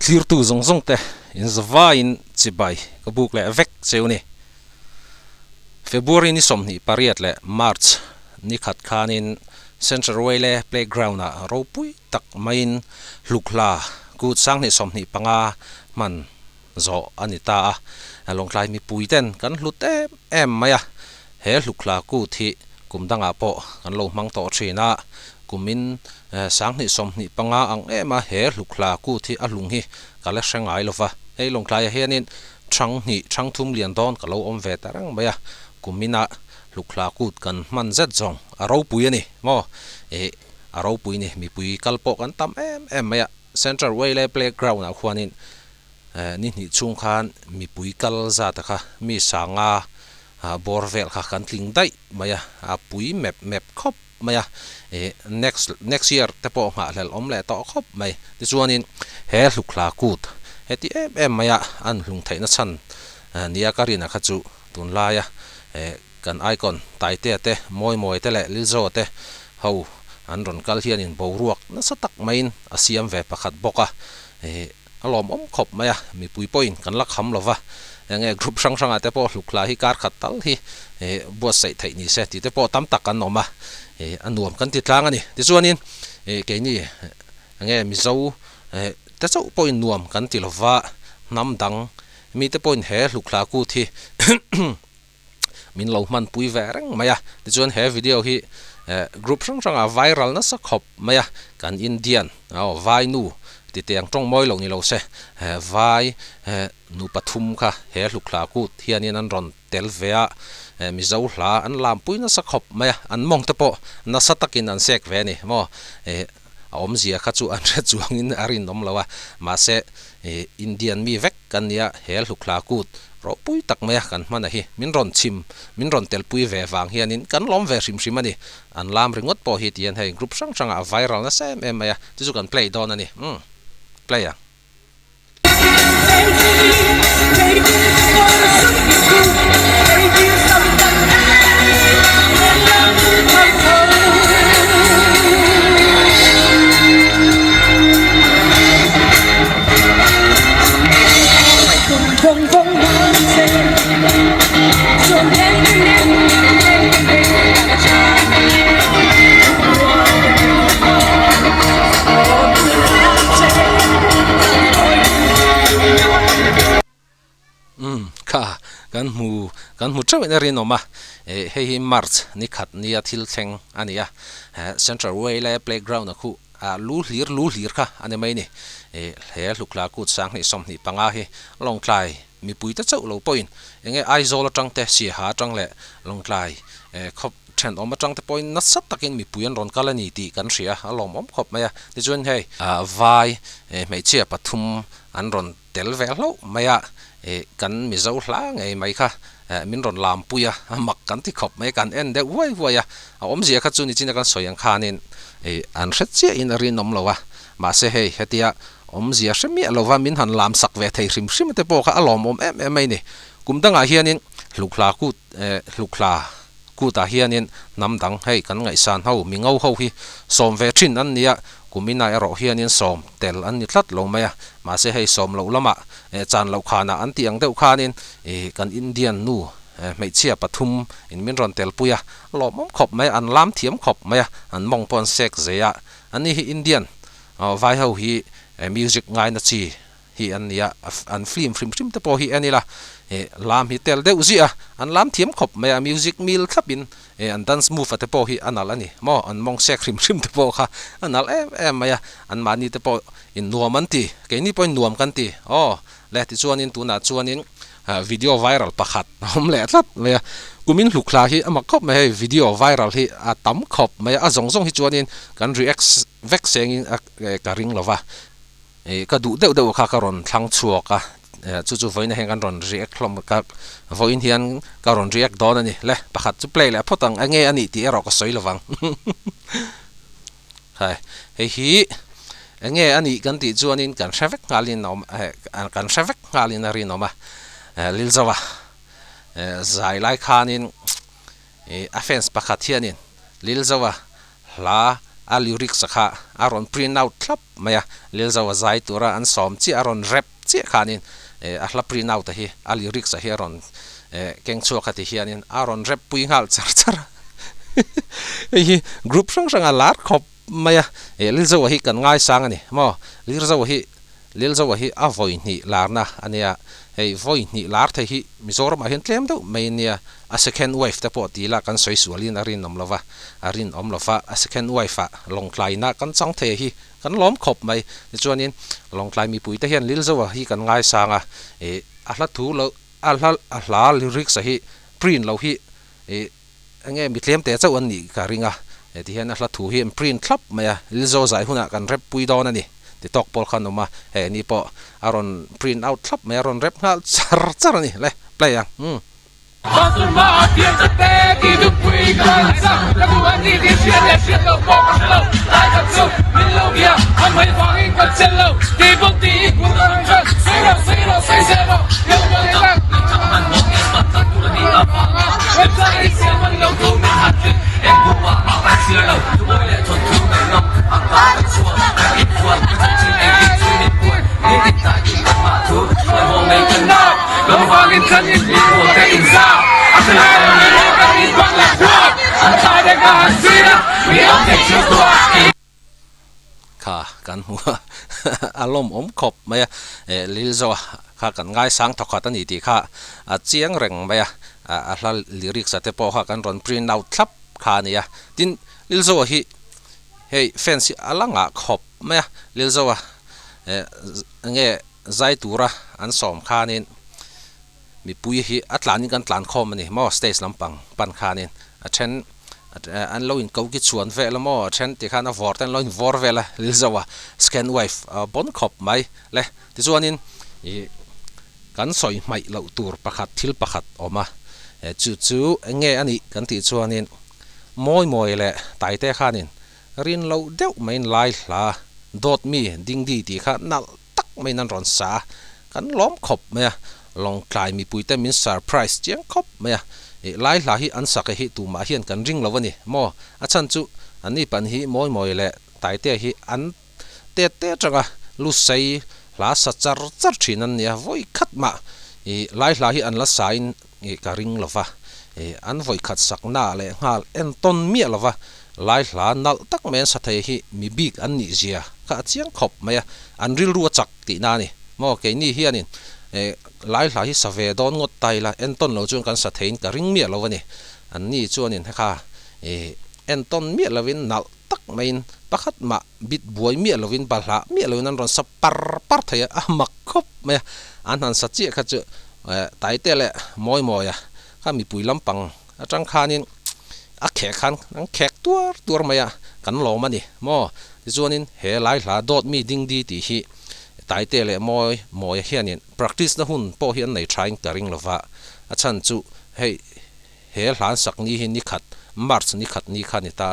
clear tu zong zong te in zwa in chibai ka buk le vek cheuni February ni somni pariat le March ni khat khanin Central Way le playground a ropui tak main lukla ku sang ni somni panga man zo anita a long klai mi puiten kan hlute em maya he lukla ku thi kumdanga po kan lo mang to thina kumin sang ni somni panga ang ema he lukla ku thi alung hi kala hrengai lova he long klai hianin thang thum lian don ka lo om ve tarang maya kumina lukla kut kan man zet zong aro pui ani mo aro pui ni mi pui kalpo kan tam em maya Central Way le playground a khwanin ni chung khan mi pui kal za ta kha mi sanga borvel kha kan tling dai maya a pui map khop maya next year te po nga lel om le to khop mai ti chuanin he lukla kut heti em maya an lung theina chan nia karina kha chu tun la ya kan icon tai te moi te le lizo te ho an ron kal hian in boruak na satak main asiam ve pakhat boka alom om khop maya mi pui point kan lak ham lova nge group sang ate po lukla hi kar khat tal hi bo sai thai ni se ti te po tam tak kan oma anuam kan ti tlang ani ti chuanin ke ni nge mi zo te chau point nuam kan ti lova nam dang mi te point he lukla ku thi min lo man pui vereng maya ti chuan he video hi group sang a viral na sa khop maya kan Indian vai nu ti teng tong moi lo ni lo se vai nu pathum kha he lukla ku hianin an ron tel vea mi zo hla an lam pui na sa khop maya an mong te po na sa takin an sek ve ni mo om zia kha chu an re chuangin arin nom lawa ma se Indian mi vek kan nia he lukla ku ro pui tak maya kan mana hi min ron tel pui ve wang hianin kan lom ve rim ani an lam ringot po hi tian hei group sang a viral na sem em maya ti chu kan play don ani play ya kan mu trau na rin oma hei March ni khat ni athil thleng ania Central Way le playground a khu lu hlir kha ane mai ni he lukla kut sang ni som ni panga hi long tlai mi pui ta chau lo point enge aizol atang te si ha tang le long tlai khop then om atang te point na sat takin mi puian ron kalani ti kan ria alom om khop maya ti chuan hei vai mai chia pathum an ron tel vel lo maya kan mi zo hlang mai kha min ron lam puya mak kan ti khop mai kan en de wai ya om zia kha chu ni chin kan soyang khanin an hret che in rin nom lowa ma se hei hetia om zia shemi lova min han lam sak ve thei rim te po kha alom om em mai ni kumdanga hianin lukla ku ta hianin namdang hei kan ngai san ho mi ngau ho hi som ve thin an nia kumina ero hianin som tel an ni thlat lo maya ma se hei som lo lama chan lo khana an tiang deuh khanin kan Indian nu mai chia pathum in min ron tel puya lom khop mai an lam thiam khop maya an mong pon sek zeya ani hi Indian vai ho hi music ngai na chi hi an nia an film te po hi anila lam hi tel deuh zia an lam thiam khop maya music mil thlapin an dance move te po hi anal ani mo an mong sek rim te po kha anal em maya an mani te po in nuam an ti ke ni point nuam kan ti le ti chuanin tuna chuanin video viral pakhat hom le tlat me kumin lukla hi ama khop me video viral hi a tam khop me a zong hi chuanin kan react vek sengin ka ring lova ka du deuh kha karon thlang chuaka chu voina heng kan ron react hlom ka voin hian ka ron react don ani le pakhat chu play le photang ange ani ti ero ka soi lowang hai hi ange ani kan ti chuanin kan hravek ngalin nom kan hravek ngalin ari noma lilzawa zai lai khanin offense pakhat hianin lilzawa hla lyric sakha aron print out thlap maya lil zawa zai tura an som chi aron rap chi khanin a hla print out hi lyric sa hi aron keng chu khati hianin aron rap pui ngal char char hi group sang sang alar khop maya lil zawa hi kan ngai sang ani mo lil zawa hi a voi ni larna ania hei voi ni lar the hi mizoram a hen tlem do mania a second wave te po ti la kan soi sualin arin omlova a second wave a long klai na kan chang the hi kan lom khop mai chuanin long klai mi pui te hian lil zawa hi kan ngai sanga a hla thu lo a hla lyrics a hi print lo hi ange mi tlem te chau an ni ka ringa ti hian a hla thu hi print thlap maya lil zawa zai huna kan rep pui don ani ti tok pol khan oma ni po aron print out thlap mai aron rep ngal char ni le play yang Basma piensa te ki du pui kansa la tu ani di sia lo po lo lai ka su min lo ya an mai fa in ka cello ti bo ti ku ran ka sei lo yo mo ta man mo ke pa ta tu ni a pa e ta i se man lo tu mi hat e ku wa a ba sia lo tu mo le ton tu me lo a ta su a i tu a ta ti e ki tu ni ku ni ta ki ma tu mo me ka na lo fa in kan ni ku te in saค่ะกันหัวอารมณ์ขบไหมลิลโซค่ะกันง่ายสังทอขัดนี่ตีค่ะเจียงแรงไหมละลิริกสเตปค่ะกันรอนปรินเอาทับค่ะเนี่ยดินลิลโซฮีเฮ้ยแฟนซีอลังอ่ะขบไหมลิลโซเงี้ยใจตัวระอันสมค่ะนี่มีปุยฮีอัตลานี่กันตลานคอมันนี่มอสเตสลำปังปันคานินเช่นอันเราอินเกากิจส่วนเวลมอเช่นที่ข้านะวอร์ตันเราอินวอร์เวลลิลซาวะสแกนไวฟ์บนขอบไหมเลยที่ส่วนนี้กันสอยไม่เราตัวประคัดทิลประคัดออกมาจู่ๆเงี้ยอันนี้กันที่ส่วนนี้มอยเลยตายแต่ข้านินรินเราเดี๋ยวไม่ไล่ละโดดมีดิ้งดีที่ข้านักตักไม่นั่นร้อนสากันล้อมขอบไหมลองคลายมีปุยแต่มินเซอร์ไพรส์เจียงคบไหมไล่หลายอันสักให้ตูมาเฮียนกันริงแล้ววะนี่มออาจารย์จุอันนี้ปัญหามอยเลยตายเตะฮีอันเตะจังอะลุใส่หลาสัจจ์จัดชินันเนี่ยไว้ขัดมาไล่หลายอันละสายกันริงแล้ววะอันไว้ขัดสักหน้าเลยฮาเอ็นต้นเมียแล้ววะไล่หลานัลตักแมนสัตย์ฮีมีบิ๊กอันนี้เจียข้าเจียงคบไหมอันริลรัวจักตีนานี่มอเกนี่เฮียนี่หลายสเวดอนงดไตละเอ็นต้นเราจวนกันสะเทนกับริงเมียเราวะนี่อันนี้จวนนี่นะคะเอ็นต้นเมียเราวินนัลตักไม่นประคัดมาบิดบวยเมียเราวินบาละเมียเราวินนั่นรอนสปาร์ปาร์ทยะมักคบไหมอันนั้นสัจจิข้าจะไตเตะแหละมอยข้ามีปุ๋ยลำปังจังคานี่แขกขันนังแขกตัวไหมกันหล่อมานี่มอจวนนี่เฮหลายโดดมีดิ้งดีตีฮีตายเตะเลยมอยเฮียนี่ practice นะหุ่นพอเฮียนใน trying กระริงลว่าอาจารย์จุให้เฮหลานสักนี้หินนี่ขัดมาร์ชนี่ขัดนี่ขัดนี่ตา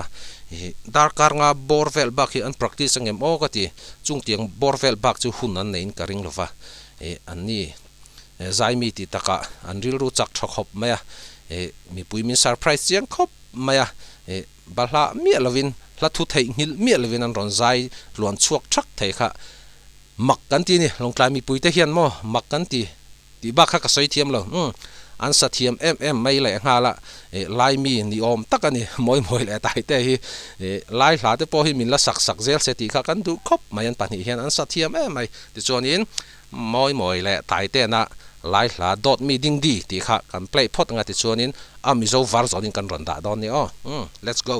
ดาร์การงาบอร์เวลบักเฮียน practice งเงมโอ้ก็ที่จุงเตียงบอร์เวลบักจุหุ่นนั้นในกระริงลว่าอันนี้ใจมีติตะกะอันริลรู้จักชกขบไหมมีปุยมี surprise เสียงขบไหมบาลาเมียลวินละทุเทหิลเมียลวินอันรอนใจล้วนชวกชักเทค่ะมักกันทีนี่ลงกลายมีปุยเทียนมั้งมักกันทีบ้าข้าก็ใส่เทียมเลยอันสัตเทียมไม่เลยหาละลายมีนี่อมตักกันนี่มอยเลยตายแต่ฮีลายหลาแต่พอฮีมินละสักเซลเสตีข้ากันดูครบมายันปันเฮียนอันสัตเทียมไม่ที่ส่วนนี้มอยเลยตายแต่นะลายหลาดอดมีดิ้งดีที่ข้ากันเพลย์พอดงานที่ส่วนนี้มิโซวาร์ซอนินกันรันดาดอนนี่let's go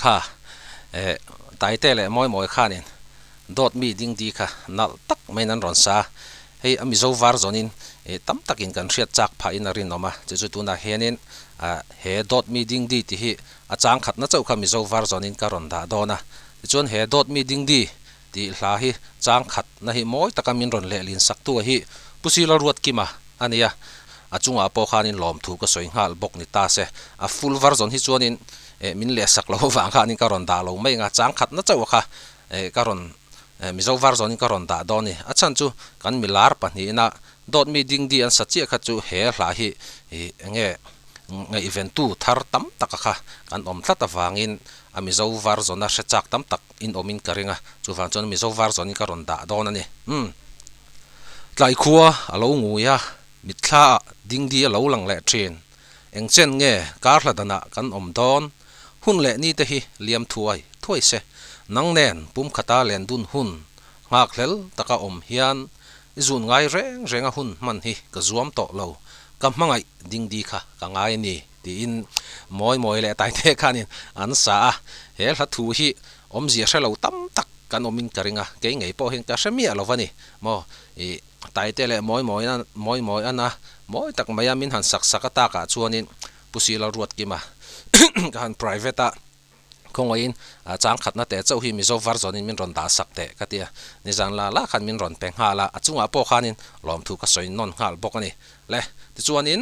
ค่ะไตเต้เลยมอยข้านินดอดมีดิ้งดีค่ะนัลตักไม่นั้นรอนซาให้อมิโซวาร์จอนินตั้มตักินกันเชียดจากพาอินารินออกมาจะจุดตัวน่ะเฮนินเฮดอดมีดิ้งดีที่อาจารย์ขัดน่าจะอุคามิโซวาร์จอนินการอนดาดอนะจนเฮดอดมีดิ้งดีที่ลาฮิจางขัดนะฮิมอยตะกามินรอนเลลินสักตัวฮิปุสิลารวดกิมาอันนี้อาจุงอาโปขานินหลอมถูกก็สวยงามบกนิตาเสฟูลวาร์จอนฮิจวนินมินเลสักเราวางขานินการอนดาเราไม่งาจางขัดน่าจะอุคาการอนมิโซวาร์จอนินการอนดาดอนี่อาจารย์จูกันมิลาร์ปนี่นะดอดมีดิ้งดีอันสัจจิขัดจูเฮลาฮิเงอีเวนต์ทาร์ตั้มตักค่ะกันอมทัดวางอินอามิโซวาร์จอนน่ะเชจักตั้มตักอินอมินกริงะจูฟังจนมิโซวาร์จอนินการอนดาดอนั่นนี่ไลคัวอาลูงูยามิทลาดิ้งดีอาลูหลังเละเทรนเอ็งเจนเงการละดนะกันอมดอนหุ่นเละนี่เตหิเลียมถวยเสนังแนนปุ่มขตาเลนดุนหุ่นงากเลลตะกะอมเฮียนจุนไงเร่งหุ่นมันฮิกะจวมโตเลวกำมังไงดิ้งดีค่ะกังไงนี่ตีอินมอยเละตายเทขานินอันสาเฮลฮัทูฮิอมเสียเชลวตั้มตักกันอมินกริงะเก่งไงพอเห็นกะเชมีอะไรวะนี่มอตายเตะมอยนั่นมอยอันนะมอยตักมายามินหันสักตากะชวนินปุสิลารวดกิมากัน private คงอินจางขัดนัดแต่เจ้าหิมิโซวาร์จอนินมินรอนดาสักเตะก็เตียนิจันละขันมินรอนเป็งฮาละจุงอาโปขานินลอมถูกกระสอยนนฮาลบกนี่เลยที่ชวนิน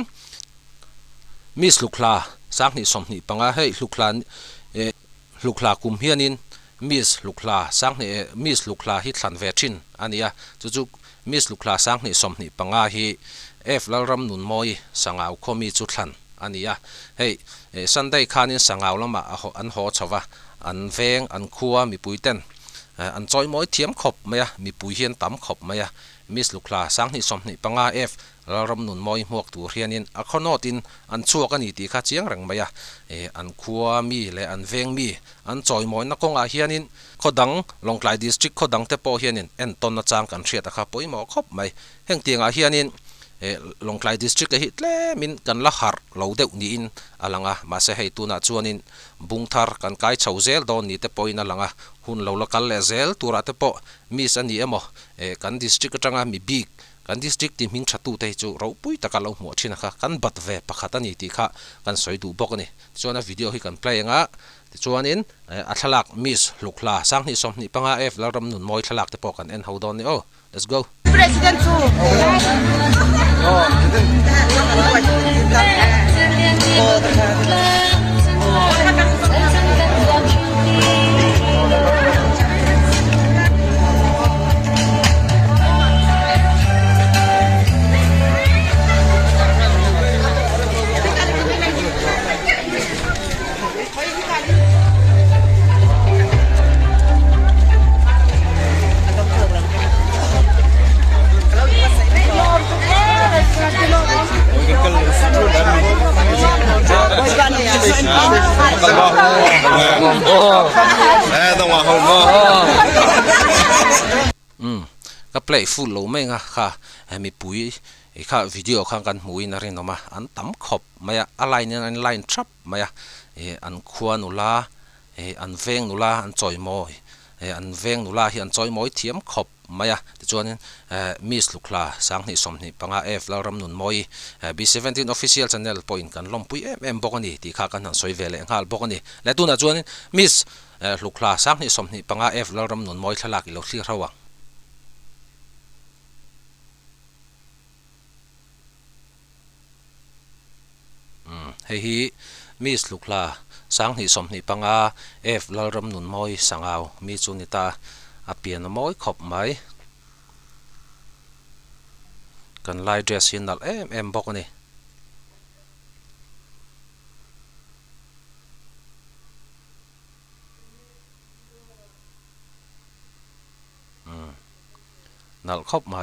มิสลุกลาสักนิสมนิปังอาให้ลุกลาคุมเฮียนินมิสลุกลาสักนิมิสลุกลาฮิตลันเวชินอันนี้จุมิสลุกลาสักนิสมนิปังอาฮิลารำนุนมอยสังเอาคมีจุดลันอันนี้เฮ้ยสันได้ขานินสังเอาละมาอันหอชาวะอันเวงอันคัวมีปุยเต้นอันจอยมอยเทียมขบไหมมีปุยเฮียนตั้มขบไหมมิสลุกลาสังนิสมนิปังอาลารำนุนมอยหมวกตัวเฮียนินอคอนอตินอันชัวกันนี่ตีข้าเจียงรังไหมอันคัวมีและอันเวงมีอันจอยมอยนักกงอาเฮียนินขดังลงไกลดิสตริกขดังเตปโอเฮียนินเอ็นตอนนัดจางกันเชียตะข้าปุยหมอขบไหมเฮงเตียงอาเฮียนินลงไกลดิสตริกฮิตเลมินกันละหาร์เราเดวนี่อินอลังมาเสให้ตัวนัดชวนินบุงทาร์กันไกชาวเซลดอนนี่เตปอยนั่นลังหุ่นเราละกันเลเซลตัวรัตเตปอมีสันนี่เอมกันดิสตริกจังมีบิ๊กกันดิสตริกที่มิงชัตุเตจูเราปุยตะกันเราหัวชินะคะกันบัดเวปะขัดนี่ตีค่ะกันสวยดูบอกนี่ชวนวิดีโอให้กันเพลงชวนอินอัทลักมิสลุกลาสังนี่สมนี่ปังอาแล้วรำนุนมอยทลักเตปอกันเอ็นฮาวดอนนี่โอ้ let's go President Su. Don't want home more. ก็เพลย์ฟูลโลไม่งะค่ะมีปุ๋ยค่ะวิดีโอข้างกันมวยนั่นเองนะมาอันตั้มขบมาอะไรเนี่ยอันไลน์ทรัพมาอันขวานุลาอันเวงนุลาอันจอยมอยอันเวงนุลาอันจอยมอยเทียมขบมาที่จวนมิสลุกลาสังนิสมนิปังอาแล้วรำนุนมอยB17 official channel point กันลมปุยบอกนี่ที่ข้ากันหันสวยเวลงาลบอกนี่และตัวนั้นจวนมิสลุกลาสังนิสมนิปังอาแล้วรำนุนมอยทลากอีหลอกที่ระวังเฮ้ยมิสลุกลาสังนิสมนิปังอาแล้วรำนุนมอยสังเอามีจุนิตาอาเปียนมอยขบไหมกันไล่เดรสยินนัลบอกนี่นัลขบไหม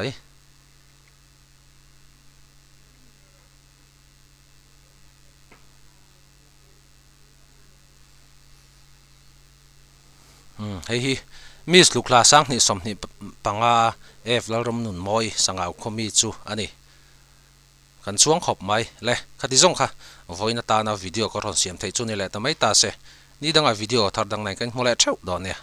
เฮ้ยมิสลุกลาสังนิสมนิปังอาแล้วรำนุนมอยสังเอาคมีจูอันนี้กันช่วงขบไหมเลยขัดที่ส่งค่ะวันนี้ตาหน้าวิดีโอก็รอนเสียมไทยจูนี่แหละแต่ไม่ตาเส ni danga video thar dang nai kan mole thau do ne